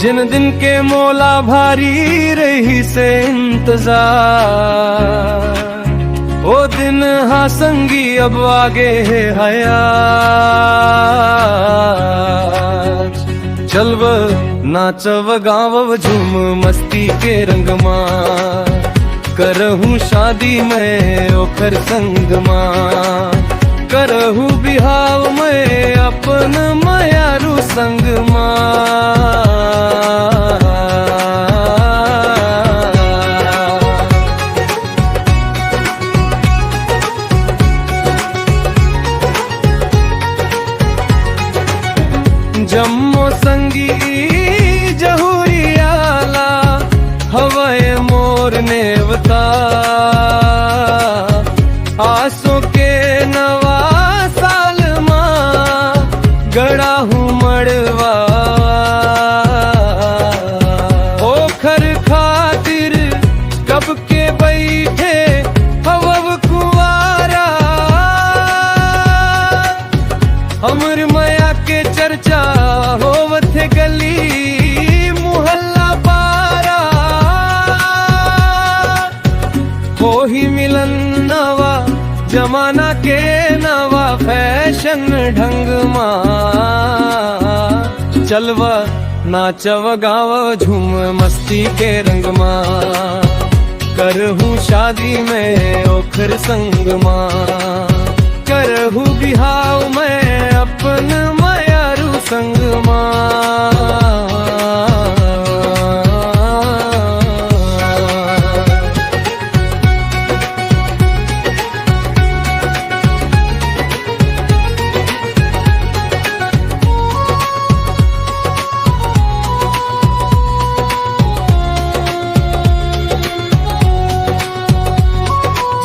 जिन दिन के मोला भारी रही से इंतजार, ओ दिन हाँ संगी अब आगे है हयात। चलव नाचव गावव झूम मस्ती के रंग मां, करहूं शादी में ओखर संग मां, करहूं बिहाव में अपन मयारू संग मां। जम्मो संगी जहुरियाला हवाए मोर नेवता, आसों के नवा साल मां गड़ा हूँ मड़वा। ओखर खातिर कब के बैठे हवव कुवारा, हमर मया के चर्चा होवत है गली मुहल्ला पारा। हो ही मिलन नवा जमाना के नवा फैशन ढंग मां, चलवा नाचव गाव झूम मस्ती के रंग मां, करहूं शादी में ओखर संग मां, करहूं बिहाव में अपन मयारू संग मां।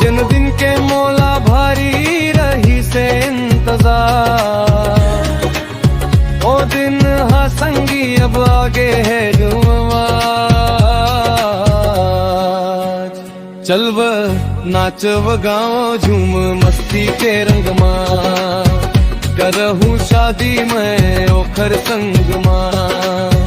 जिन दिन के मोला भारी रही से इंतजार, ओ दिन हाँ संगी अब आगे है जुमवाज। चलव नाचव गाँव झूम मस्ती के रंग मां, करहूं शादी में ओखर संग मां,